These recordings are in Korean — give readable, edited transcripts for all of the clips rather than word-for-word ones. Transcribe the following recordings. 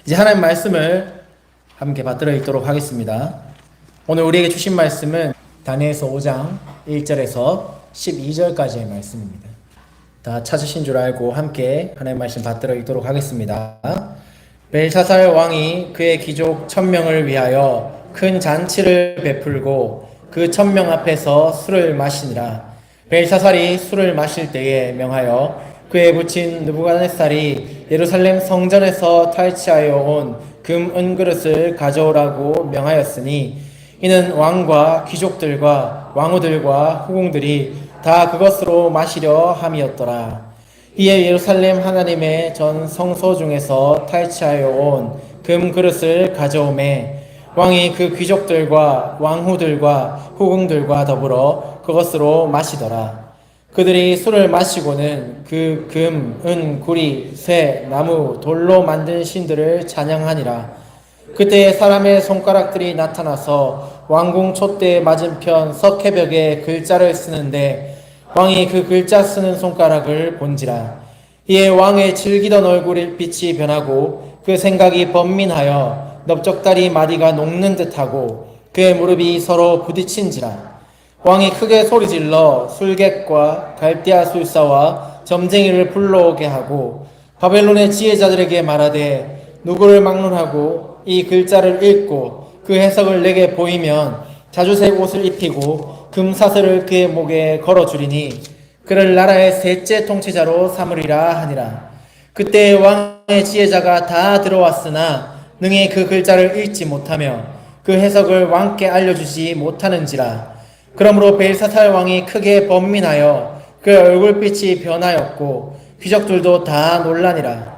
이제 하나님 말씀을 함께 받들어 읽도록 하겠습니다. 오늘 우리에게 주신 말씀은 다니엘서 5장 1절에서 12절까지의 말씀입니다. 다 찾으신 줄 알고 함께 하나님 말씀 받들어 읽도록 하겠습니다. 벨사살 왕이 그의 귀족 1000명을 위하여 큰 잔치를 베풀고 그 1000명 앞에서 술을 마시니라. 벨사살이 술을 마실 때에 명하여 그의 부친 느부갓네살이 예루살렘 성전에서 탈취하여 온 금 은그릇을 가져오라고 명하였으니 이는 왕과 귀족들과 왕후들과 후궁들이 다 그것으로 마시려 함이었더라. 이에 예루살렘 하나님의 전 성소 중에서 탈취하여 온 금 그릇을 가져오매 왕이 그 귀족들과 왕후들과 후궁들과 더불어 그것으로 마시더라. 그들이 술을 마시고는 그 금, 은, 구리, 쇠, 나무, 돌로 만든 신들을 찬양하니라. 그때 사람의 손가락들이 나타나서 왕궁 촛대 맞은편 석회벽에 글자를 쓰는데 왕이 그 글자 쓰는 손가락을 본지라. 이에 왕의 질기던 얼굴빛이 변하고 그 생각이 번민하여 넓적다리 마디가 녹는 듯하고 그의 무릎이 서로 부딪힌지라. 왕이 크게 소리질러 술객과 갈대아 술사와 점쟁이를 불러오게 하고 바벨론의 지혜자들에게 말하되 누구를 막론하고 이 글자를 읽고 그 해석을 내게 보이면 자주색 옷을 입히고 금사슬을 그의 목에 걸어주리니 그를 나라의 셋째 통치자로 삼으리라 하니라. 그때 왕의 지혜자가 다 들어왔으나 능히 그 글자를 읽지 못하며 그 해석을 왕께 알려주지 못하는지라. 그러므로 벨사살 왕이 크게 번민하여 그의 얼굴빛이 변하였고 귀족들도 다 놀라니라.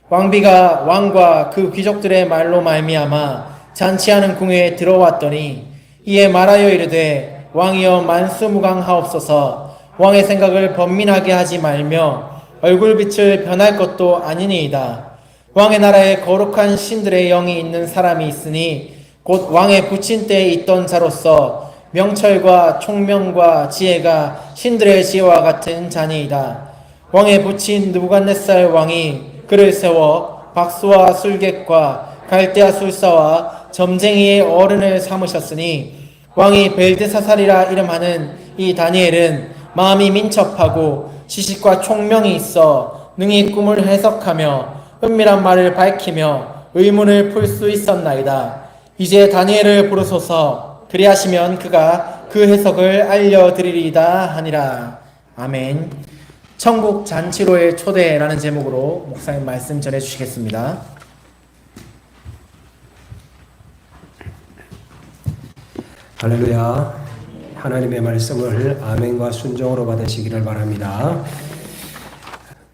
왕비가 왕과 그 귀족들의 말로 말미암아 잔치하는 궁에 들어왔더니 이에 말하여 이르되 왕이여 만수무강하옵소서. 왕의 생각을 번민하게 하지 말며 얼굴빛을 변할 것도 아니니이다. 왕의 나라에 거룩한 신들의 영이 있는 사람이 있으니 곧 왕의 부친 때에 있던 자로서 명철과 총명과 지혜가 신들의 지혜와 같은 자니이다. 왕의 부친 느부갓네살 왕이 그를 세워 박수와 술객과 갈대아 술사와 점쟁이의 어른을 삼으셨으니 왕이 벨드사살이라 이름하는 이 다니엘은 마음이 민첩하고 지식과 총명이 있어 능히 꿈을 해석하며 은밀한 말을 밝히며 의문을 풀 수 있었나이다. 이제 다니엘을 부르소서. 그리하시면 그가 그 해석을 알려드리리이다 하니라. 아멘. 천국 잔치로의 초대라는 제목으로 목사님 말씀 전해주시겠습니다. 할렐루야. 하나님의 말씀을 아멘과 순종으로 받으시기를 바랍니다.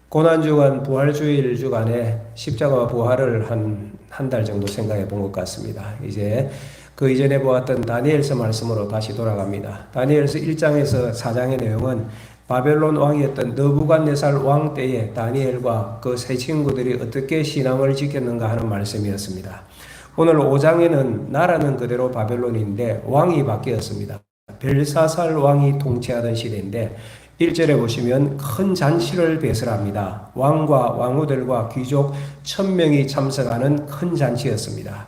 고난주간 부활주일 주간에 십자가와 부활을 한 달 정도 생각해 본 것 같습니다. 이제 그 이전에 보았던 다니엘서 말씀으로 다시 돌아갑니다. 다니엘서 1장에서 4장의 내용은 바벨론 왕이었던 느부갓네살 왕 때에 다니엘과 그 세 친구들이 어떻게 신앙을 지켰는가 하는 말씀이었습니다. 오늘 5장에는 나라는 그대로 바벨론인데 왕이 바뀌었습니다. 벨사살 왕이 통치하던 시대인데 1절에 보시면 큰 잔치를 배설합니다. 왕과 왕후들과 귀족 1000명이 참석하는 큰 잔치였습니다.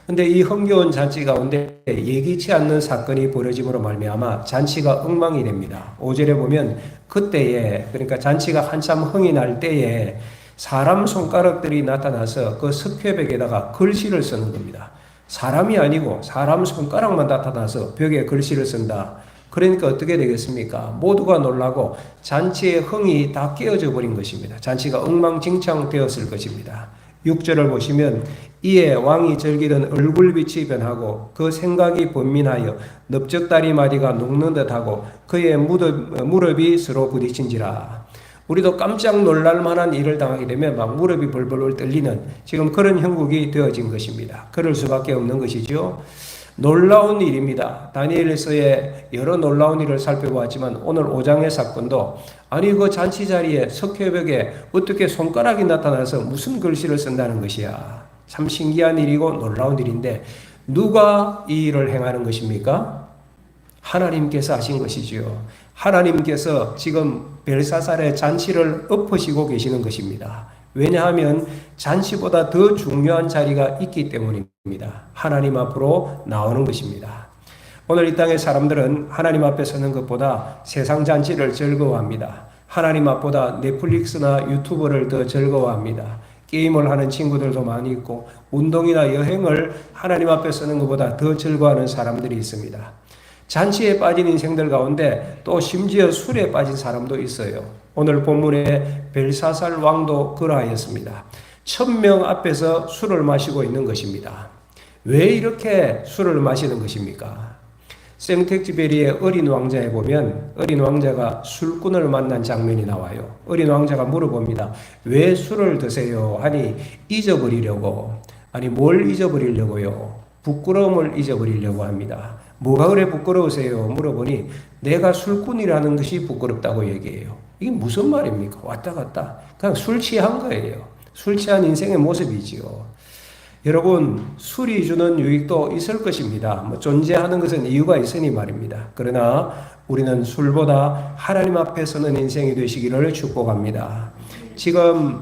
근데 이 흥겨운 잔치 가운데 예기치 않는 사건이 벌어짐으로 말미암아 잔치가 엉망이 됩니다. 5절에 보면 그때에, 그러니까 잔치가 한참 흥이 날 때에 사람 손가락들이 나타나서 그 석회벽에다가 글씨를 쓰는 겁니다. 사람이 아니고 사람 손가락만 나타나서 벽에 글씨를 쓴다. 그러니까 어떻게 되겠습니까? 모두가 놀라고 잔치의 흥이 다 깨어져 버린 것입니다. 잔치가 엉망진창 되었을 것입니다. 6절을 보시면 이에 왕이 즐기던 얼굴빛이 변하고 그 생각이 번민하여 넓적다리 마디가 녹는 듯하고 그의 무릎이 서로 부딪힌지라. 우리도 깜짝 놀랄 만한 일을 당하게 되면 막 무릎이 벌벌 떨리는 지금 그런 형국이 되어진 것입니다. 그럴 수밖에 없는 것이죠. 놀라운 일입니다. 다니엘서의 여러 놀라운 일을 살펴보았지만 오늘 5장의 사건도 아니 그 잔치 자리에 석회벽에 어떻게 손가락이 나타나서 무슨 글씨를 쓴다는 것이야. 참 신기한 일이고 놀라운 일인데 누가 이 일을 행하는 것입니까? 하나님께서 하신 것이지요. 하나님께서 지금 벨사살의 잔치를 엎으시고 계시는 것입니다. 왜냐하면 잔치보다 더 중요한 자리가 있기 때문입니다. 하나님 앞으로 나오는 것입니다. 오늘 이 땅의 사람들은 하나님 앞에 서는 것보다 세상 잔치를 즐거워합니다. 하나님 앞보다 넷플릭스나 유튜브를 더 즐거워합니다. 게임을 하는 친구들도 많이 있고 운동이나 여행을 하나님 앞에 서는 것보다 더 즐거워하는 사람들이 있습니다. 잔치에 빠진 인생들 가운데 또 심지어 술에 빠진 사람도 있어요. 오늘 본문에 벨사살 왕도 그러하였습니다. 1000명 앞에서 술을 마시고 있는 것입니다. 왜 이렇게 술을 마시는 것입니까? 생텍쥐베리의 어린 왕자에 보면 어린 왕자가 술꾼을 만난 장면이 나와요. 어린 왕자가 물어봅니다. 왜 술을 드세요? 하니 잊어버리려고. 아니 뭘 잊어버리려고요? 부끄러움을 잊어버리려고 합니다. 뭐가 그래 부끄러우세요? 물어보니 내가 술꾼이라는 것이 부끄럽다고 얘기해요. 이게 무슨 말입니까? 왔다 갔다. 그냥 술 취한 거예요. 술 취한 인생의 모습이지요. 여러분, 술이 주는 유익도 있을 것입니다. 존재하는 것은 이유가 있으니 말입니다. 그러나 우리는 술보다 하나님 앞에 서는 인생이 되시기를 축복합니다. 지금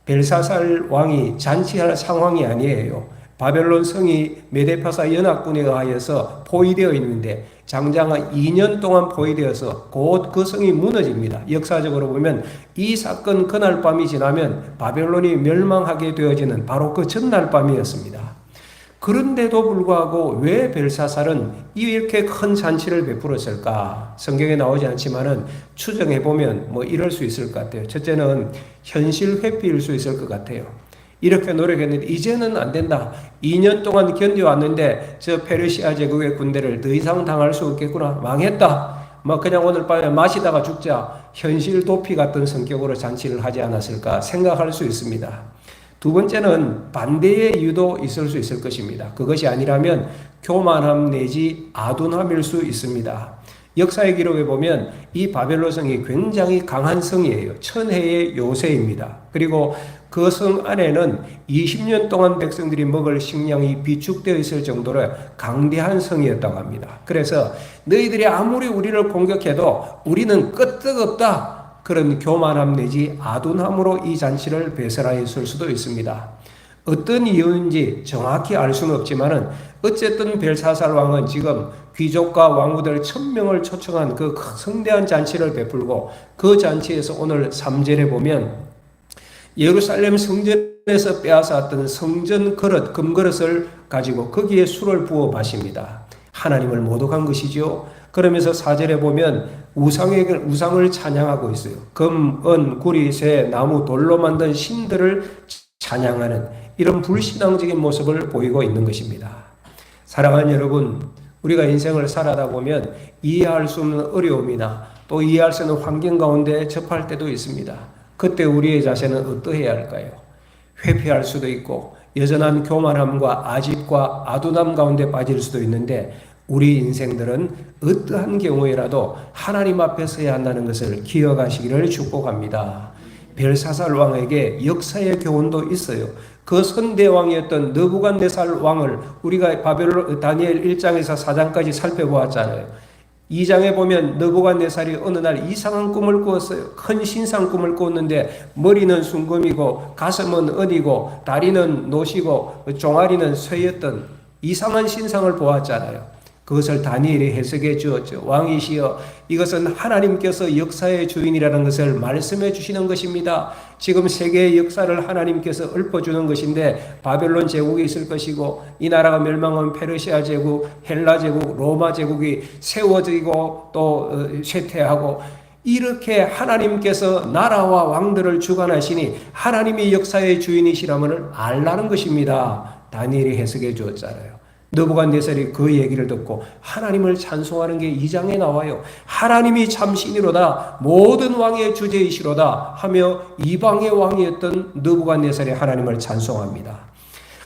벨사살 왕이 잔치할 상황이 아니에요. 바벨론 성이 메데파사 연합군에 의하여서 포위되어 있는데 장장 2년 동안 포위되어서 곧 그 성이 무너집니다. 역사적으로 보면 이 사건 그날 밤이 지나면 바벨론이 멸망하게 되어지는 바로 그 전날 밤이었습니다. 그런데도 불구하고 왜 벨사살은 이렇게 큰 잔치를 베풀었을까? 성경에 나오지 않지만은 추정해보면 이럴 수 있을 것 같아요. 첫째는 현실 회피일 수 있을 것 같아요. 이렇게 노력했는데 이제는 안 된다. 2년 동안 견뎌왔는데 저 페르시아 제국의 군대를 더 이상 당할 수 없겠구나. 망했다. 그냥 오늘 밤에 마시다가 죽자. 현실 도피 같은 성격으로 잔치를 하지 않았을까 생각할 수 있습니다. 두 번째는 반대의 이유도 있을 수 있을 것입니다. 그것이 아니라면 교만함 내지 아둔함일 수 있습니다. 역사의 기록에 보면 이 바벨론 성이 굉장히 강한 성이에요. 천혜의 요새입니다. 그리고 그 성 안에는 20년 동안 백성들이 먹을 식량이 비축되어 있을 정도로 강대한 성이었다고 합니다. 그래서 너희들이 아무리 우리를 공격해도 우리는 끄떡없다. 그런 교만함 내지 아둔함으로 이 잔치를 배설하였을 수도 있습니다. 어떤 이유인지 정확히 알 수는 없지만은 어쨌든 벨사살 왕은 지금 귀족과 왕후들 1000명을 초청한 그 성대한 잔치를 베풀고 그 잔치에서 오늘 3절에 보면 예루살렘 성전에서 빼앗았던 성전 그릇, 금그릇을 가지고 거기에 술을 부어 마십니다. 하나님을 모독한 것이죠. 그러면서 4절에 보면 우상을 찬양하고 있어요. 금, 은, 구리, 새, 나무, 돌로 만든 신들을 찬양하는 이런 불신앙적인 모습을 보이고 있는 것입니다. 사랑하는 여러분, 우리가 인생을 살아다 보면 이해할 수 없는 어려움이나 또 이해할 수 없는 환경 가운데 접할 때도 있습니다. 그때 우리의 자세는 어떠해야 할까요? 회피할 수도 있고 여전한 교만함과 아집과 아둔함 가운데 빠질 수도 있는데 우리 인생들은 어떠한 경우에라도 하나님 앞에 서야 한다는 것을 기억하시기를 축복합니다. 벨사살 왕에게 역사의 교훈도 있어요. 그 선대왕이었던 느부갓네살 왕을 우리가 다니엘 1장에서 4장까지 살펴보았잖아요. 2장에 보면 느부갓네살이 어느 날 이상한 꿈을 꾸었어요. 큰 신상 꿈을 꾸었는데 머리는 순금이고 가슴은 은이고 다리는 노시고 종아리는 쇠였던 이상한 신상을 보았잖아요. 그것을 다니엘이 해석해 주었죠. 왕이시여 이것은 하나님께서 역사의 주인이라는 것을 말씀해 주시는 것입니다. 지금 세계의 역사를 하나님께서 읊어주는 것인데 바벨론 제국이 있을 것이고 이 나라가 멸망한 페르시아 제국, 헬라 제국, 로마 제국이 세워지고 또 쇠퇴하고 이렇게 하나님께서 나라와 왕들을 주관하시니 하나님이 역사의 주인이시라면을 알라는 것입니다. 다니엘이 해석해 주었잖아요. 느부갓네살이 그 얘기를 듣고 하나님을 찬송하는 게 2장에 나와요. 하나님이 참 신이로다 모든 왕의 주제이시로다 하며 이방의 왕이었던 느부갓네살이 하나님을 찬송합니다.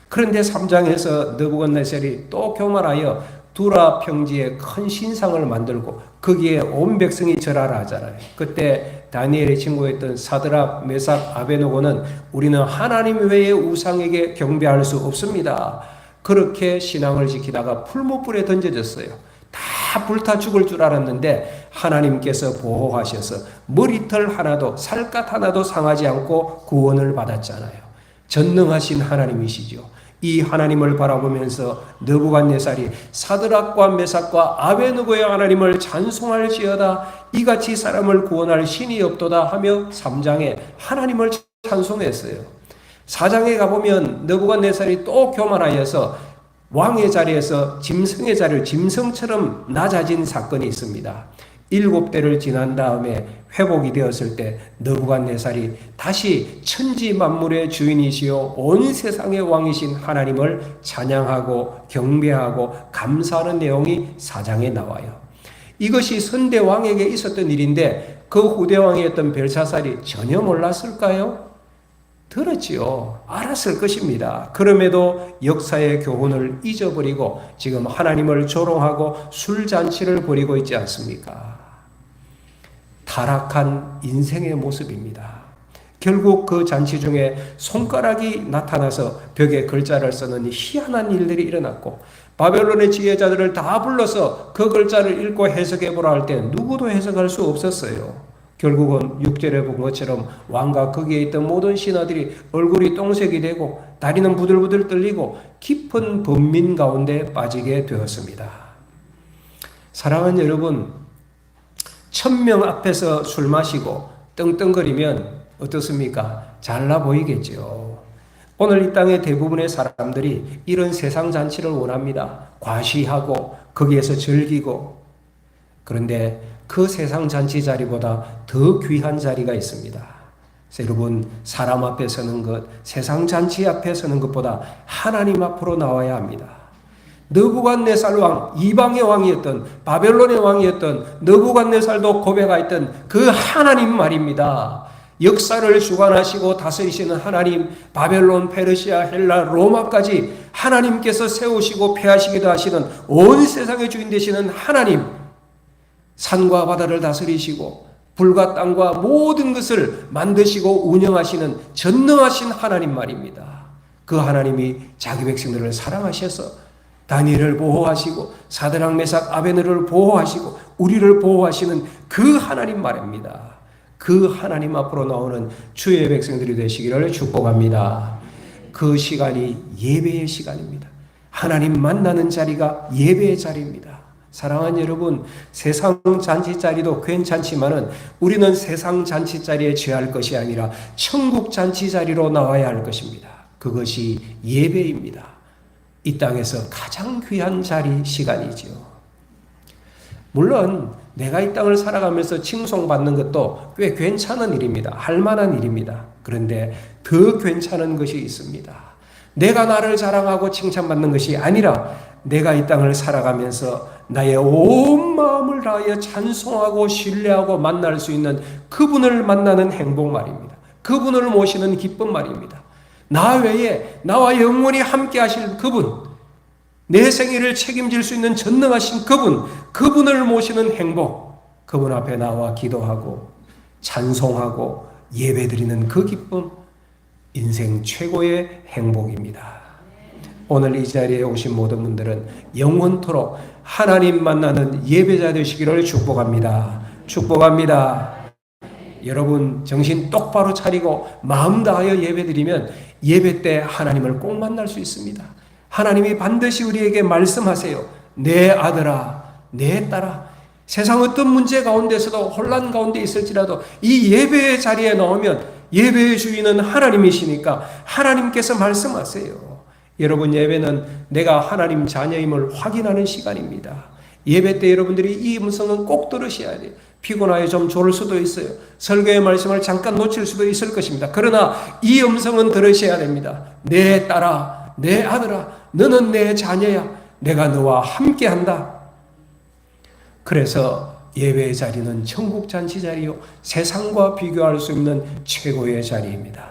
그런데 3장에서 느부갓네살이 또 교만하여 두라 평지에 큰 신상을 만들고 거기에 온 백성이 절하라 하잖아요. 그때 다니엘의 친구였던 사드락, 메삭, 아베노고는 우리는 하나님 외의 우상에게 경배할 수 없습니다. 그렇게 신앙을 지키다가 풀무불에 던져졌어요. 다 불타 죽을 줄 알았는데 하나님께서 보호하셔서 머리털 하나도 살갗 하나도 상하지 않고 구원을 받았잖아요. 전능하신 하나님이시죠. 이 하나님을 바라보면서 느부갓네살이 사드락과 메삭과 아베느고의 하나님을 찬송할지어다, 이같이 사람을 구원할 신이 없도다 하며 3장에 하나님을 찬송했어요. 4장에 가보면 느부갓네살이 또 교만하여서 왕의 자리에서 짐승의 자리를 짐승처럼 낮아진 사건이 있습니다. 7대를 지난 다음에 회복이 되었을 때 느부갓네살이 다시 천지 만물의 주인이시요 온 세상의 왕이신 하나님을 찬양하고 경배하고 감사하는 내용이 4장에 나와요. 이것이 선대 왕에게 있었던 일인데 그 후대 왕이었던 벨사살이 전혀 몰랐을까요? 들었지요. 알았을 것입니다. 그럼에도 역사의 교훈을 잊어버리고 지금 하나님을 조롱하고 술잔치를 벌이고 있지 않습니까? 타락한 인생의 모습입니다. 결국 그 잔치 중에 손가락이 나타나서 벽에 글자를 쓰는 희한한 일들이 일어났고, 바벨론의 지혜자들을 다 불러서 그 글자를 읽고 해석해보라 할 때 누구도 해석할 수 없었어요. 결국은 6절에 본 것처럼 왕과 거기에 있던 모든 신하들이 얼굴이 똥색이 되고 다리는 부들부들 떨리고 깊은 번민 가운데 빠지게 되었습니다. 사랑하는 여러분, 1000명 앞에서 술 마시고 떵떵거리면 어떻습니까? 잘나 보이겠죠. 오늘 이 땅의 대부분의 사람들이 이런 세상 잔치를 원합니다. 과시하고 거기에서 즐기고. 그런데 그 세상 잔치 자리보다 더 귀한 자리가 있습니다. 그래서 여러분, 사람 앞에 서는 것, 세상 잔치 앞에 서는 것보다 하나님 앞으로 나와야 합니다. 느부갓네살 왕, 이방의 왕이었던, 바벨론의 왕이었던 느부갓네살도 고백하였던 그 하나님 말입니다. 역사를 주관하시고 다스리시는 하나님, 바벨론, 페르시아, 헬라, 로마까지 하나님께서 세우시고 폐하시기도 하시는 온 세상의 주인 되시는 하나님, 산과 바다를 다스리시고 불과 땅과 모든 것을 만드시고 운영하시는 전능하신 하나님 말입니다. 그 하나님이 자기 백성들을 사랑하셔서 다니엘을 보호하시고 사드락 메삭 아베느고를 보호하시고 우리를 보호하시는 그 하나님 말입니다. 그 하나님 앞으로 나오는 주의 백성들이 되시기를 축복합니다. 그 시간이 예배의 시간입니다. 하나님 만나는 자리가 예배의 자리입니다. 사랑하는 여러분, 세상 잔치 자리도 괜찮지만은 우리는 세상 잔치 자리에 취할 것이 아니라 천국 잔치 자리로 나와야 할 것입니다. 그것이 예배입니다. 이 땅에서 가장 귀한 자리, 시간이지요. 물론 내가 이 땅을 살아가면서 칭송받는 것도 꽤 괜찮은 일입니다. 할 만한 일입니다. 그런데 더 괜찮은 것이 있습니다. 내가 나를 자랑하고 칭찬받는 것이 아니라 내가 이 땅을 살아가면서 나의 온 마음을 다하여 찬송하고 신뢰하고 만날 수 있는 그분을 만나는 행복 말입니다. 그분을 모시는 기쁨 말입니다. 나 외에 나와 영원히 함께 하실 그분, 내 생애를 책임질 수 있는 전능하신 그분, 그분을 모시는 행복, 그분 앞에 나와 기도하고 찬송하고 예배드리는 그 기쁨, 인생 최고의 행복입니다. 오늘 이 자리에 오신 모든 분들은 영원토록 하나님 만나는 예배자 되시기를 축복합니다. 축복합니다. 여러분 정신 똑바로 차리고 마음 다하여 예배드리면 예배 때 하나님을 꼭 만날 수 있습니다. 하나님이 반드시 우리에게 말씀하세요. 내 아들아, 내 딸아, 세상 어떤 문제 가운데서도 혼란 가운데 있을지라도 이 예배의 자리에 나오면 예배의 주인은 하나님이시니까 하나님께서 말씀하세요. 여러분, 예배는 내가 하나님 자녀임을 확인하는 시간입니다. 예배 때 여러분들이 이 음성은 꼭 들으셔야 돼요. 피곤하여 좀 졸을 수도 있어요. 설교의 말씀을 잠깐 놓칠 수도 있을 것입니다. 그러나 이 음성은 들으셔야 됩니다. 내 딸아, 내 아들아, 너는 내 자녀야. 내가 너와 함께한다. 그래서 예배의 자리는 천국 잔치 자리요, 세상과 비교할 수 없는 최고의 자리입니다.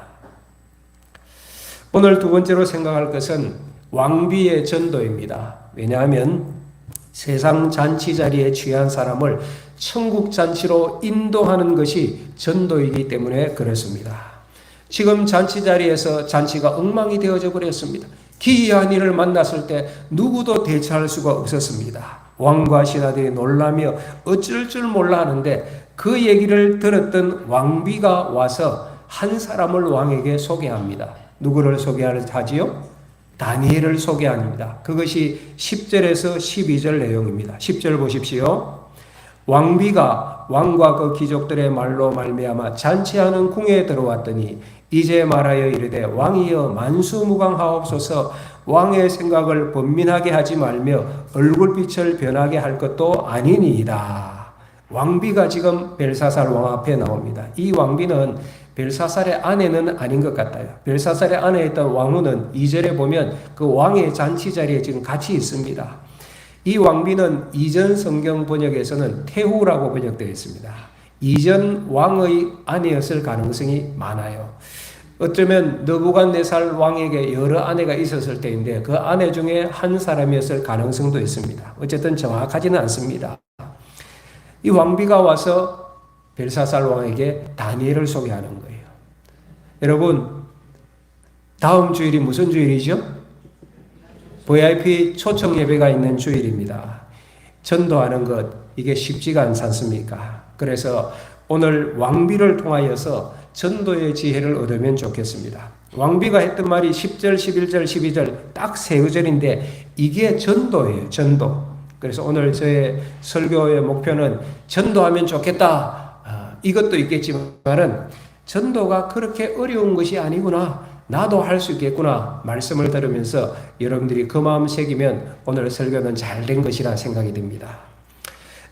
오늘 두 번째로 생각할 것은 왕비의 전도입니다. 왜냐하면 세상 잔치 자리에 취한 사람을 천국 잔치로 인도하는 것이 전도이기 때문에 그렇습니다. 지금 잔치 자리에서 잔치가 엉망이 되어져 버렸습니다. 기이한 일을 만났을 때 누구도 대처할 수가 없었습니다. 왕과 신하들이 놀라며 어쩔 줄 몰라 하는데 그 얘기를 들었던 왕비가 와서 한 사람을 왕에게 소개합니다. 누구를 소개하지요? 다니엘을 소개합니다. 그것이 10절에서 12절 내용입니다. 10절 보십시오. 왕비가 왕과 그 귀족들의 말로 말미암아 잔치하는 궁에 들어왔더니 이제 말하여 이르되 왕이여 만수무강하옵소서. 왕의 생각을 번민하게 하지 말며 얼굴빛을 변하게 할 것도 아니니이다. 왕비가 지금 벨사살 왕 앞에 나옵니다. 이 왕비는 벨사살의 아내는 아닌 것 같아요. 벨사살의 아내였던 왕후는 2절에 보면 그 왕의 잔치 자리에 지금 같이 있습니다. 이 왕비는 이전 성경 번역에서는 태후라고 번역되어 있습니다. 이전 왕의 아내였을 가능성이 많아요. 어쩌면 느부갓네살 왕에게 여러 아내가 있었을 때인데 그 아내 중에 한 사람이었을 가능성도 있습니다. 어쨌든 정확하지는 않습니다. 이 왕비가 와서 벨사살 왕에게 다니엘을 소개하는 거예요. 여러분, 다음 주일이 무슨 주일이죠? VIP 초청 예배가 있는 주일입니다. 전도하는 것, 이게 쉽지가 않지 않습니까? 그래서 오늘 왕비를 통하여서 전도의 지혜를 얻으면 좋겠습니다. 왕비가 했던 말이 10절, 11절, 12절 딱 세 구절인데 이게 전도예요. 전도. 그래서 오늘 저의 설교의 목표는 전도하면 좋겠다. 이것도 있겠지만은 전도가 그렇게 어려운 것이 아니구나. 나도 할 수 있겠구나. 말씀을 들으면서 여러분들이 그 마음 새기면 오늘 설교는 잘 된 것이라 생각이 듭니다.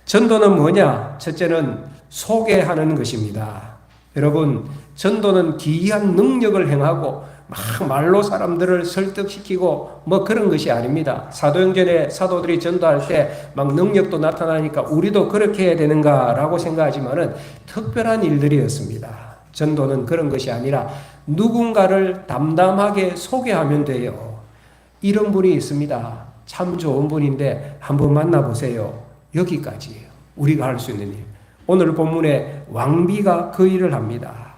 전도는 뭐냐? 첫째는 소개하는 것입니다. 여러분, 전도는 기이한 능력을 행하고 막 말로 사람들을 설득시키고 뭐 그런 것이 아닙니다. 사도행전에 사도들이 전도할 때 막 능력도 나타나니까 우리도 그렇게 해야 되는가라고 생각하지만은 특별한 일들이었습니다. 전도는 그런 것이 아니라 누군가를 담담하게 소개하면 돼요. 이런 분이 있습니다. 참 좋은 분인데 한번 만나보세요. 여기까지예요. 우리가 할 수 있는 일. 오늘 본문에 왕비가 그 일을 합니다.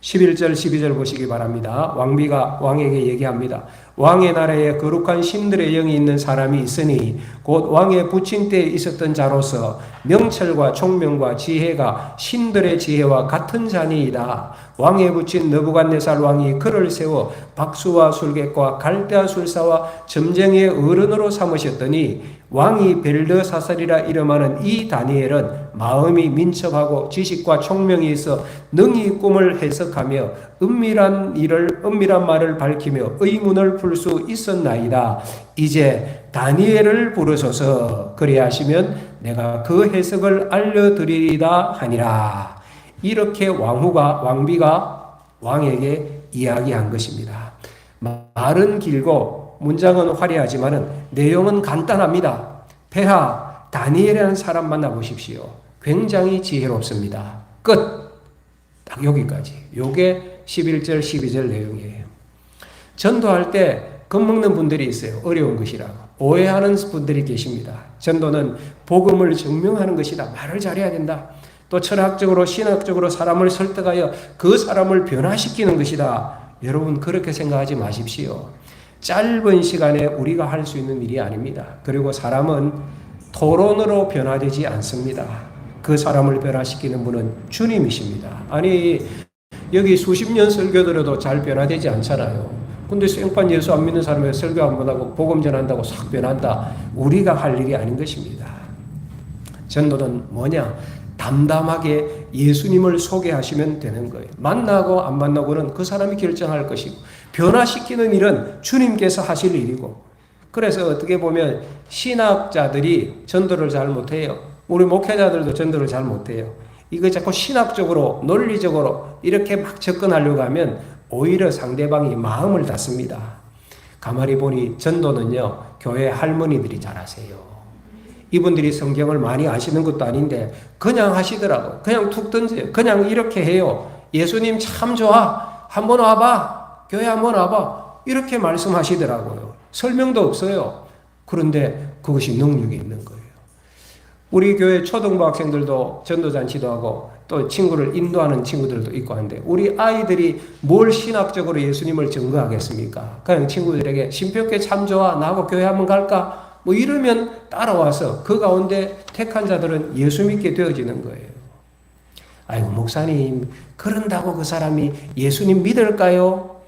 11절 12절 보시기 바랍니다. 왕비가 왕에게 얘기합니다. 왕의 나라에 거룩한 신들의 영이 있는 사람이 있으니 곧 왕의 부친 때에 있었던 자로서 명철과 총명과 지혜가 신들의 지혜와 같은 자니이다. 왕의 부친 느부갓네살 왕이 그를 세워 박수와 술객과 갈대아 술사와 점쟁이의 어른으로 삼으셨더니 왕이 벨드사살이라 이름하는 이 다니엘은 마음이 민첩하고 지식과 총명이 있어 능히 꿈을 해석하며 은밀한 말을 밝히며 의문을 풀 수 있었나이다. 이제 다니엘을 부르소서. 그리하시면 내가 그 해석을 알려드리리다 하니라. 이렇게 왕비가 왕에게 이야기한 것입니다. 말은 길고 문장은 화려하지만 내용은 간단합니다. 폐하 다니엘이라는 사람 만나보십시오. 굉장히 지혜롭습니다. 끝. 딱 여기까지. 요게 11절 12절 내용이에요. 전도할 때 겁먹는 분들이 있어요. 어려운 것이라고. 오해하는 분들이 계십니다. 전도는 복음을 증명하는 것이다. 말을 잘해야 된다. 또 철학적으로 신학적으로 사람을 설득하여 그 사람을 변화시키는 것이다. 여러분 그렇게 생각하지 마십시오. 짧은 시간에 우리가 할 수 있는 일이 아닙니다. 그리고 사람은 토론으로 변화되지 않습니다. 그 사람을 변화시키는 분은 주님이십니다. 아니 여기 수십 년 설교 들어도 잘 변화되지 않잖아요. 근데 생판 예수 안 믿는 사람에게 설교 한 번 하고 복음 전한다고 싹 변한다. 우리가 할 일이 아닌 것입니다. 전도는 뭐냐? 담담하게 예수님을 소개하시면 되는 거예요. 만나고 안 만나고는 그 사람이 결정할 것이고 변화시키는 일은 주님께서 하실 일이고 그래서 어떻게 보면 신학자들이 전도를 잘 못해요. 우리 목회자들도 전도를 잘 못해요. 이거 자꾸 신학적으로 논리적으로 이렇게 막 접근하려고 하면 오히려 상대방이 마음을 닫습니다. 가만히 보니 전도는요 교회 할머니들이 잘하세요. 이분들이 성경을 많이 아시는 것도 아닌데 그냥 하시더라고요. 그냥 툭 던져요. 그냥 이렇게 해요. 예수님 참 좋아. 한번 와봐. 교회 한번 와봐. 이렇게 말씀하시더라고요. 설명도 없어요. 그런데 그것이 능력이 있는 거예요. 우리 교회 초등부 학생들도 전도잔치도 하고 또 친구를 인도하는 친구들도 있고 한데 우리 아이들이 뭘 신학적으로 예수님을 증거하겠습니까? 그냥 친구들에게 신표께 참 좋아. 나하고 교회 한번 갈까? 뭐 이러면 따라와서 그 가운데 택한 자들은 예수 믿게 되어지는 거예요. 아이고 목사님 그런다고 그 사람이 예수님 믿을까요?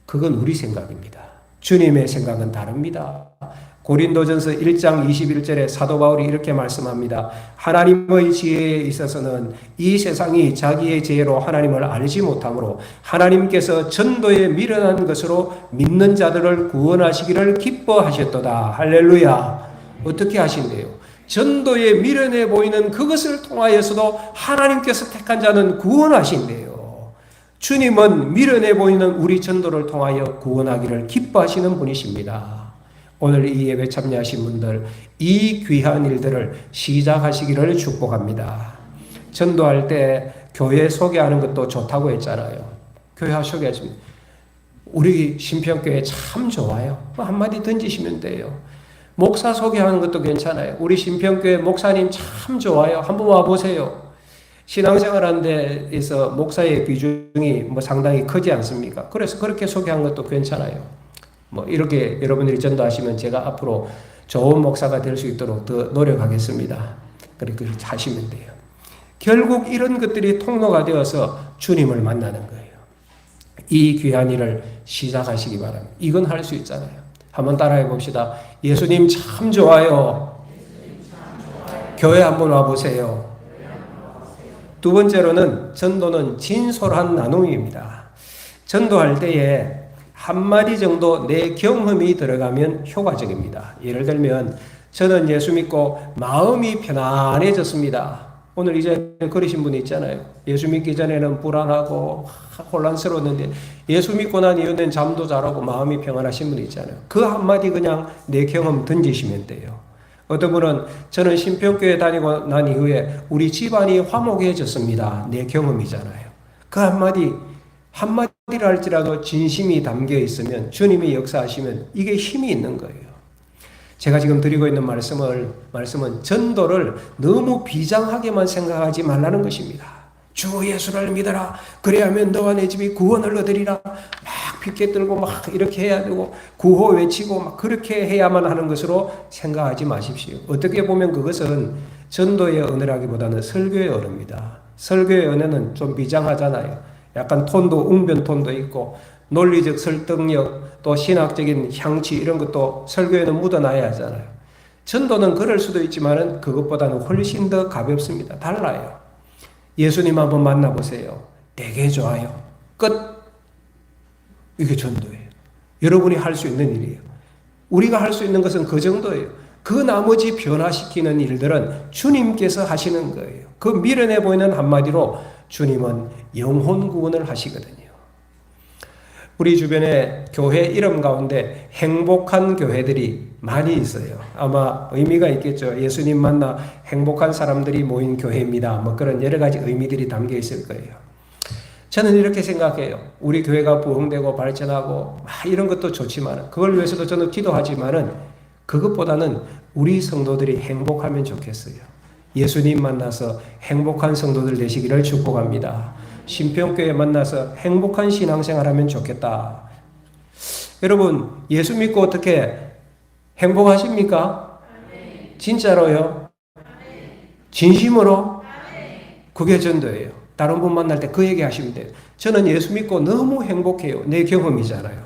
그건 우리 생각입니다. 주님의 생각은 다릅니다. 고린도전서 1장 21절에 사도 바울이 이렇게 말씀합니다. 하나님의 지혜에 있어서는 이 세상이 자기의 지혜로 하나님을 알지 못하므로 하나님께서 전도에 미련한 것으로 믿는 자들을 구원하시기를 기뻐하셨도다. 할렐루야. 어떻게 하신대요? 전도에 미련해 보이는 그것을 통하여서도 하나님께서 택한 자는 구원하신대요. 주님은 미련해 보이는 우리 전도를 통하여 구원하기를 기뻐하시는 분이십니다. 오늘 이 예배 참여하신 분들 이 귀한 일들을 시작하시기를 축복합니다. 전도할 때 교회 소개하는 것도 좋다고 했잖아요. 교회 소개하시면 우리 신평교회 참 좋아요. 한마디 던지시면 돼요. 목사 소개하는 것도 괜찮아요. 우리 신평교회 목사님 참 좋아요. 한번 와보세요. 신앙생활 하는 데에서 목사의 비중이 상당히 크지 않습니까? 그래서 그렇게 소개하는 것도 괜찮아요. 이렇게 여러분들이 전도하시면 제가 앞으로 좋은 목사가 될 수 있도록 더 노력하겠습니다. 그렇게 하시면 돼요. 결국 이런 것들이 통로가 되어서 주님을 만나는 거예요. 이 귀한 일을 시작하시기 바랍니다. 이건 할 수 있잖아요. 한번 따라해 봅시다. 예수님 참 좋아요. 교회 한번 와보세요. 두 번째로는 전도는 진솔한 나눔입니다. 전도할 때에 한마디 정도 내 경험이 들어가면 효과적입니다. 예를 들면 저는 예수 믿고 마음이 편안해졌습니다. 오늘 이제 그러신 분이 있잖아요. 예수 믿기 전에는 불안하고 혼란스러웠는데 예수 믿고 난 이후에는 잠도 잘하고 마음이 평안하신 분이 있잖아요. 그 한마디 그냥 내 경험 던지시면 돼요. 어떤 분은 저는 신평교회 다니고 난 이후에 우리 집안이 화목해졌습니다. 내 경험이잖아요. 그 한마디를 할지라도 진심이 담겨 있으면 주님이 역사하시면 이게 힘이 있는 거예요. 제가 지금 드리고 있는 말씀은 전도를 너무 비장하게만 생각하지 말라는 것입니다. 주 예수를 믿어라. 그래야면 너와 내 집이 구원을 얻으리라. 막 빗게 들고 막 이렇게 해야 되고 구호 외치고 막 그렇게 해야만 하는 것으로 생각하지 마십시오. 어떻게 보면 그것은 전도의 언어라기보다는 설교의 언어입니다. 설교의 언어는 좀 비장하잖아요. 약간 톤도 웅변 톤도 있고 논리적 설득력 또 신학적인 향취 이런 것도 설교에는 묻어놔야 하잖아요. 전도는 그럴 수도 있지만 그것보다는 훨씬 더 가볍습니다. 달라요. 예수님 한번 만나보세요. 되게 좋아요. 끝. 이게 전도예요. 여러분이 할 수 있는 일이에요. 우리가 할 수 있는 것은 그 정도예요. 그 나머지 변화시키는 일들은 주님께서 하시는 거예요. 그 미련해 보이는 한마디로 주님은 영혼 구원을 하시거든요. 우리 주변에 교회 이름 가운데 행복한 교회들이 많이 있어요. 아마 의미가 있겠죠. 예수님 만나 행복한 사람들이 모인 교회입니다. 그런 여러 가지 의미들이 담겨 있을 거예요. 저는 이렇게 생각해요. 우리 교회가 부흥되고 발전하고 이런 것도 좋지만 그걸 위해서도 저는 기도하지만은 그것보다는 우리 성도들이 행복하면 좋겠어요. 예수님 만나서 행복한 성도들 되시기를 축복합니다. 신평교회 만나서 행복한 신앙생활하면 좋겠다. 여러분 예수 믿고 어떻게 행복하십니까? 진짜로요? 진심으로? 그게 전도예요. 다른 분 만날 때 그 얘기 하시면 돼요. 저는 예수 믿고 너무 행복해요. 내 경험이잖아요.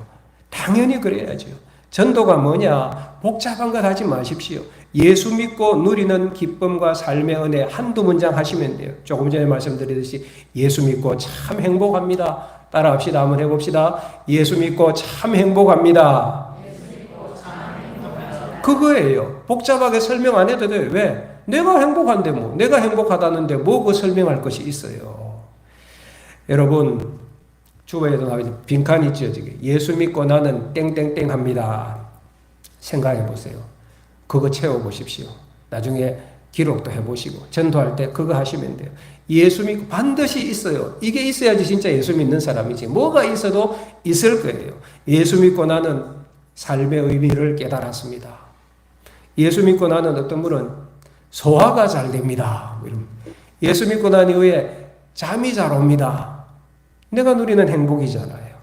당연히 그래야죠. 전도가 뭐냐? 복잡한 것 하지 마십시오. 예수 믿고 누리는 기쁨과 삶의 은혜 한두 문장 하시면 돼요. 조금 전에 말씀드렸듯이 예수 믿고 참 행복합니다. 따라합시다. 한번 해봅시다. 예수 믿고 참 행복합니다. 그거예요. 복잡하게 설명 안 해도 돼요. 왜? 내가 행복한데 내가 행복하다는데 그 설명할 것이 있어요. 여러분 주변에도 나오죠. 빈칸 있죠. 예수 믿고 나는 땡땡땡 합니다. 생각해 보세요. 그거 채워보십시오. 나중에 기록도 해보시고 전도할 때 그거 하시면 돼요. 예수 믿고 반드시 있어요. 이게 있어야지 진짜 예수 믿는 사람이지. 뭐가 있어도 있을 거예요. 예수 믿고 나는 삶의 의미를 깨달았습니다. 예수 믿고 나는 어떤 분은 소화가 잘 됩니다. 예수 믿고 난 이후에 잠이 잘 옵니다. 내가 누리는 행복이잖아요.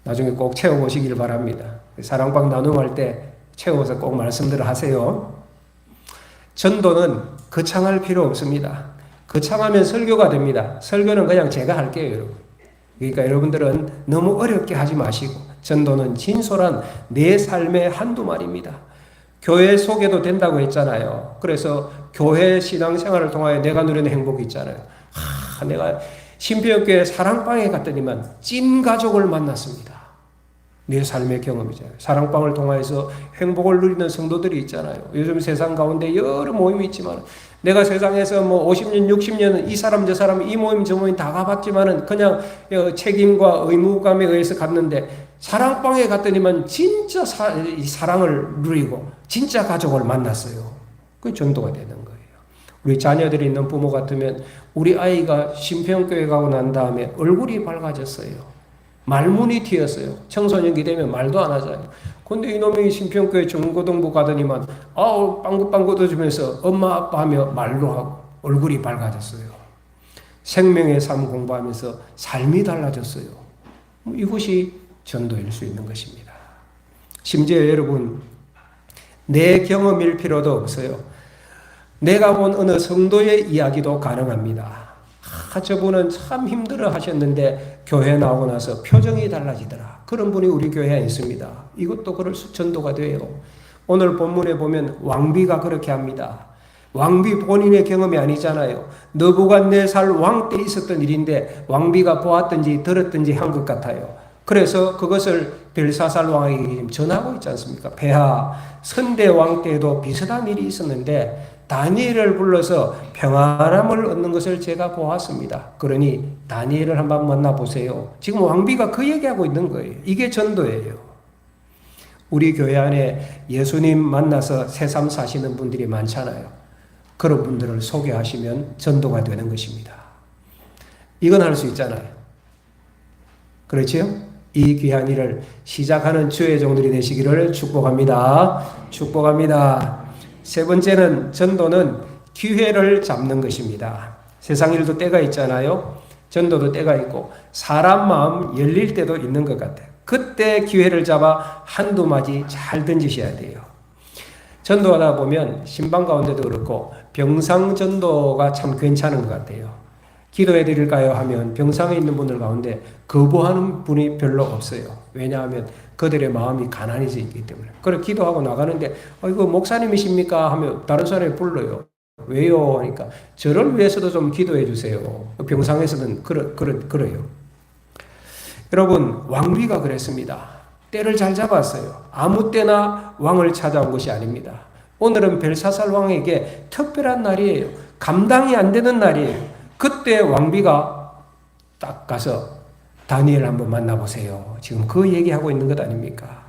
나중에 꼭 채워보시길 바랍니다. 사랑방 나눔할 때 채워서 꼭 말씀들을 하세요. 전도는 거창할 필요 없습니다. 거창하면 설교가 됩니다. 설교는 그냥 제가 할게요, 여러분. 그러니까 여러분들은 너무 어렵게 하지 마시고, 전도는 진솔한 내 삶의 한두 말입니다. 교회 속에도 된다고 했잖아요. 그래서 교회 신앙생활을 통하여 내가 누리는 행복이 있잖아요. 내가 신비역교회 사랑방에 갔더니만 찐 가족을 만났습니다. 내 삶의 경험이잖아요. 사랑방을 통해서 행복을 누리는 성도들이 있잖아요. 요즘 세상 가운데 여러 모임이 있지만 내가 세상에서 뭐 50년, 60년 이 사람 저 사람 이 모임 저 모임 다 가봤지만은 그냥 책임과 의무감에 의해서 갔는데 사랑방에 갔더니만 진짜 사랑을 누리고 진짜 가족을 만났어요. 그게 전도가 되는 거예요. 우리 자녀들이 있는 부모 같으면 우리 아이가 신평교회 가고 난 다음에 얼굴이 밝아졌어요. 말문이 튀었어요. 청소년기 되면 말도 안 하잖아요. 근데 이놈이 신평교회 중고등부 가더니만 빵긋빵긋 웃으면서 엄마 아빠 하며 말도 하고 얼굴이 밝아졌어요. 생명의 삶 공부하면서 삶이 달라졌어요. 이것이 전도일 수 있는 것입니다. 심지어 여러분, 내 경험일 필요도 없어요. 내가 본 어느 성도의 이야기도 가능합니다. 저분은 참 힘들어 하셨는데 교회 나오고 나서 표정이 달라지더라. 그런 분이 우리 교회에 있습니다. 이것도 그럴 수 전도가 돼요. 오늘 본문에 보면 왕비가 그렇게 합니다. 왕비 본인의 경험이 아니잖아요. 느부갓네살 왕 때 있었던 일인데 왕비가 보았든지 들었든지 한 것 같아요. 그래서 그것을 벨사살 왕에게 전하고 있지 않습니까? 폐하 선대 왕 때에도 비슷한 일이 있었는데 다니엘을 불러서 평안함을 얻는 것을 제가 보았습니다. 그러니 다니엘을 한번 만나보세요. 지금 왕비가 그 얘기하고 있는 거예요. 이게 전도예요. 우리 교회 안에 예수님 만나서 새삼 사시는 분들이 많잖아요. 그런 분들을 소개하시면 전도가 되는 것입니다. 이건 할 수 있잖아요. 그렇지요? 이 귀한 일을 시작하는 주의 종들이 되시기를 축복합니다. 축복합니다. 세 번째는 전도는 기회를 잡는 것입니다. 세상 일도 때가 있잖아요. 전도도 때가 있고 사람 마음 열릴 때도 있는 것 같아요. 그때 기회를 잡아 한두 마디 잘 던지셔야 돼요. 전도하다 보면 신방 가운데도 그렇고 병상 전도가 참 괜찮은 것 같아요. 기도해 드릴까요 하면 병상에 있는 분들 가운데 거부하는 분이 별로 없어요. 왜냐하면 그들의 마음이 가난해져 있기 때문에. 그래 기도하고 나가는데 이거 목사님이십니까 하면 다른 사람이 불러요. 왜요? 하니까 저를 위해서도 좀 기도해 주세요. 병상에서는 그래요. 여러분 왕비가 그랬습니다. 때를 잘 잡았어요. 아무 때나 왕을 찾아온 것이 아닙니다. 오늘은 벨사살 왕에게 특별한 날이에요. 감당이 안 되는 날이에요. 그때 왕비가 딱 가서 다니엘 한번 만나보세요. 지금 그 얘기하고 있는 것 아닙니까?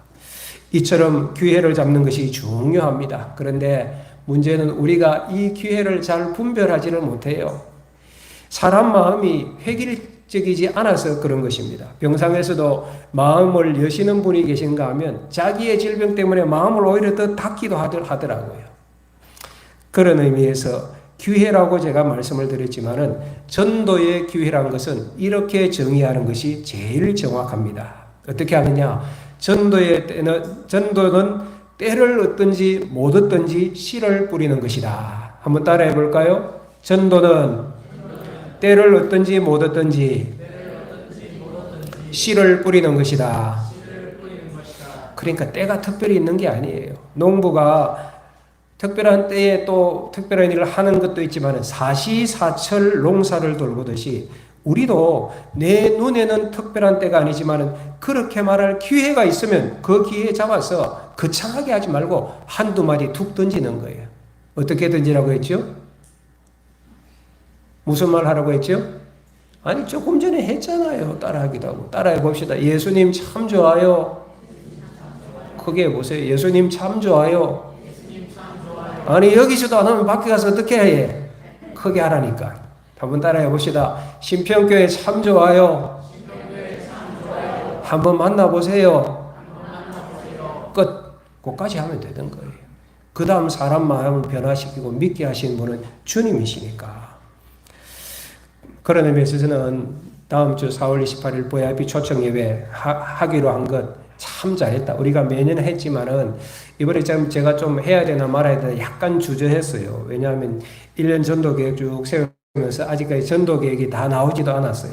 이처럼 기회를 잡는 것이 중요합니다. 그런데 문제는 우리가 이 기회를 잘 분별하지를 못해요. 사람 마음이 획일적이지 않아서 그런 것입니다. 병상에서도 마음을 여시는 분이 계신가 하면 자기의 질병 때문에 마음을 오히려 더 닫기도 하더라고요. 그런 의미에서 기회라고 제가 말씀을 드렸지만은 전도의 기회란 것은 이렇게 정의하는 것이 제일 정확합니다. 어떻게 하느냐? 전도는 때를 얻든지 못 얻든지 씨를 뿌리는 것이다. 한번 따라해 볼까요? 전도는 때를 얻든지 못 얻든지 씨를 뿌리는 것이다. 그러니까 때가 특별히 있는 게 아니에요. 농부가 특별한 때에 또 특별한 일을 하는 것도 있지만 사시사철 농사를 돌보듯이 우리도 내 눈에는 특별한 때가 아니지만 그렇게 말할 기회가 있으면 그 기회에 잡아서 거창하게 하지 말고 한두 마디 툭 던지는 거예요. 어떻게 던지라고 했죠? 무슨 말 하라고 했죠? 아니 조금 전에 했잖아요. 따라하기도 하고. 따라해 봅시다. 예수님 참 좋아요. 크게 해보세요. 예수님 참 좋아요. 아니 여기서도 안 하면 밖에 가서 어떻게 해? 크게 하라니까. 한번 따라해 봅시다. 신평교회 참 좋아요. 한번 만나보세요. 끝. 그까지 하면 되는 거예요. 그 다음 사람 마음을 변화시키고 믿게 하시는 분은 주님이시니까. 그런 의미에서 저는 다음 주 4월 28일 VIP 초청 예배 하기로 한 것 참 잘했다. 우리가 매년 했지만은 이번에 제가 좀 해야 되나 말아야 되나 약간 주저했어요. 왜냐하면 1년 전도 계획 쭉 세우면서 아직까지 전도 계획이 다 나오지도 않았어요.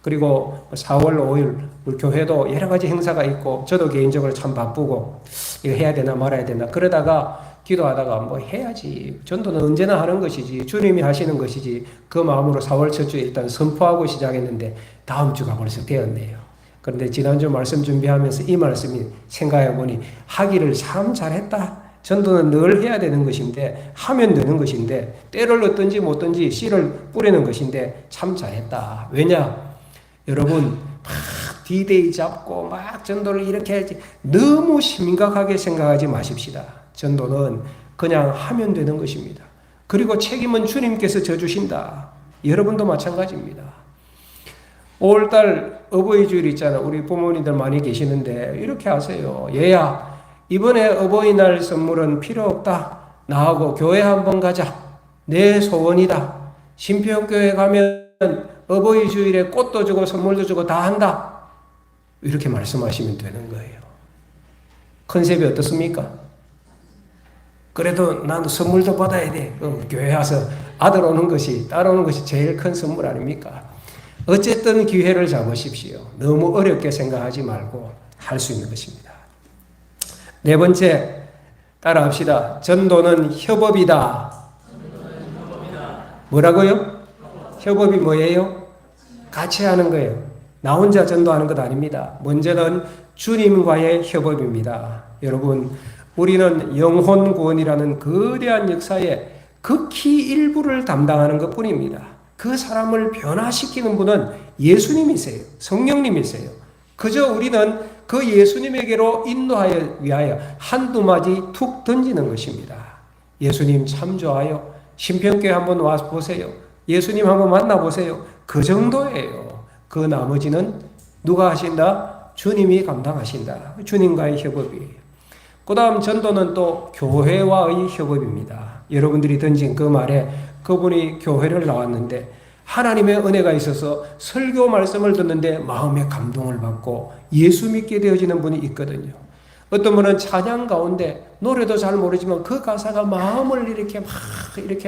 그리고 4월 5일 우리 교회도 여러 가지 행사가 있고 저도 개인적으로 참 바쁘고 이거 해야 되나 말아야 되나 그러다가 기도하다가 뭐 해야지. 전도는 언제나 하는 것이지. 주님이 하시는 것이지. 그 마음으로 4월 첫 주에 일단 선포하고 시작했는데 다음 주가 벌써 되었네요. 그런데 지난주 말씀 준비하면서 이 말씀이 생각해보니 하기를 참 잘했다. 전도는 늘 해야 되는 것인데 하면 되는 것인데 때를 얻든지 못든지 씨를 뿌리는 것인데 참 잘했다. 왜냐? 여러분 막 D-Day 잡고 막 전도를 이렇게 해야지 너무 심각하게 생각하지 마십시다. 전도는 그냥 하면 되는 것입니다. 그리고 책임은 주님께서 져주신다. 여러분도 마찬가지입니다. 5월달 어버이 주일 있잖아. 우리 부모님들 많이 계시는데 이렇게 하세요. 얘야 이번에 어버이날 선물은 필요 없다. 나하고 교회 한번 가자. 내 소원이다. 신평교회 가면 어버이 주일에 꽃도 주고 선물도 주고 다 한다. 이렇게 말씀하시면 되는 거예요. 컨셉이 어떻습니까? 그래도 나는 선물도 받아야 돼. 교회 와서 아들 오는 것이, 딸 오는 것이 제일 큰 선물 아닙니까? 어쨌든 기회를 잡으십시오. 너무 어렵게 생각하지 말고 할 수 있는 것입니다. 네 번째, 따라합시다. 전도는 협업이다. 뭐라고요? 협업이 뭐예요? 같이 하는 거예요. 나 혼자 전도하는 것 아닙니다. 먼저는 주님과의 협업입니다. 여러분, 우리는 영혼 구원이라는 거대한 역사의 극히 일부를 담당하는 것 뿐입니다. 그 사람을 변화시키는 분은 예수님이세요. 성령님이세요. 그저 우리는 그 예수님에게로 인도하여 위하여 한두 마디 툭 던지는 것입니다. 예수님 참 좋아요. 신평교회 한번 와서 보세요. 예수님 한번 만나보세요. 그 정도예요. 그 나머지는 누가 하신다? 주님이 감당하신다. 주님과의 협업이에요. 그 다음 전도는 또 교회와의 협업입니다. 여러분들이 던진 그 말에 그분이 교회를 나왔는데 하나님의 은혜가 있어서 설교 말씀을 듣는데 마음의 감동을 받고 예수 믿게 되어지는 분이 있거든요. 어떤 분은 찬양 가운데 노래도 잘 모르지만 그 가사가 마음을 이렇게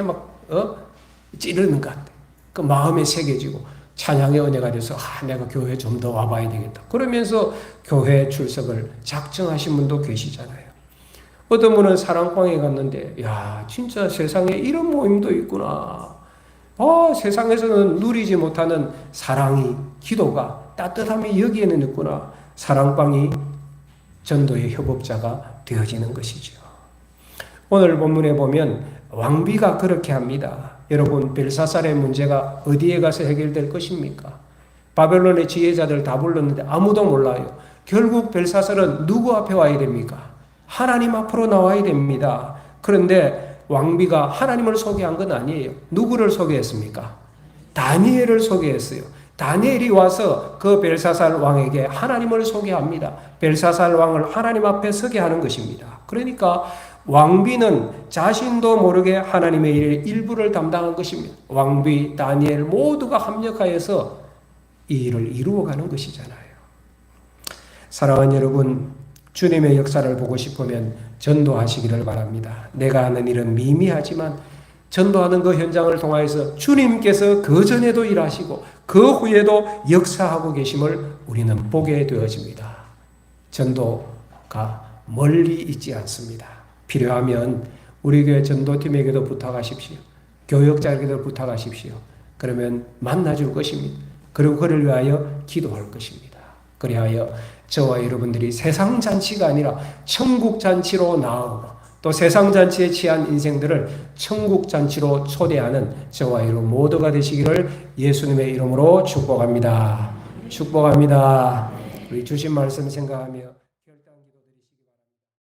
막 찌르는 것 같아요. 그 마음에 새겨지고 찬양의 은혜가 돼서 내가 교회 좀 더 와봐야 되겠다. 그러면서 교회 출석을 작정하신 분도 계시잖아요. 어떤 분은 사랑방에 갔는데 야 진짜 세상에 이런 모임도 있구나. 세상에서는 누리지 못하는 사랑이 기도가 따뜻함이 여기에는 있구나. 사랑방이 전도의 협업자가 되어지는 것이죠. 오늘 본문에 보면 왕비가 그렇게 합니다. 여러분 벨사살의 문제가 어디에 가서 해결될 것입니까? 바벨론의 지혜자들 다 불렀는데 아무도 몰라요. 결국 벨사살은 누구 앞에 와야 됩니까? 하나님 앞으로 나와야 됩니다. 그런데 왕비가 하나님을 소개한 건 아니에요. 누구를 소개했습니까? 다니엘을 소개했어요. 다니엘이 와서 그 벨사살 왕에게 하나님을 소개합니다. 벨사살 왕을 하나님 앞에 서게 하는 것입니다. 그러니까 왕비는 자신도 모르게 하나님의 일의 일부를 담당한 것입니다. 왕비, 다니엘 모두가 합력하여서 이 일을 이루어가는 것이잖아요. 사랑하는 여러분, 주님의 역사를 보고 싶으면 전도하시기를 바랍니다. 내가 하는 일은 미미하지만 전도하는 그 현장을 통하여서 주님께서 그 전에도 일하시고 그 후에도 역사하고 계심을 우리는 보게 되어집니다. 전도가 멀리 있지 않습니다. 필요하면 우리 교회 전도팀에게도 부탁하십시오. 교역자에게도 부탁하십시오. 그러면 만나줄 것입니다. 그리고 그를 위하여 기도할 것입니다. 그리하여 저와 여러분들이 세상 잔치가 아니라 천국 잔치로 나아오고 또 세상 잔치에 취한 인생들을 천국 잔치로 초대하는 저와 여러분 모두가 되시기를 예수님의 이름으로 축복합니다. 축복합니다. 우리 주신 말씀 생각하며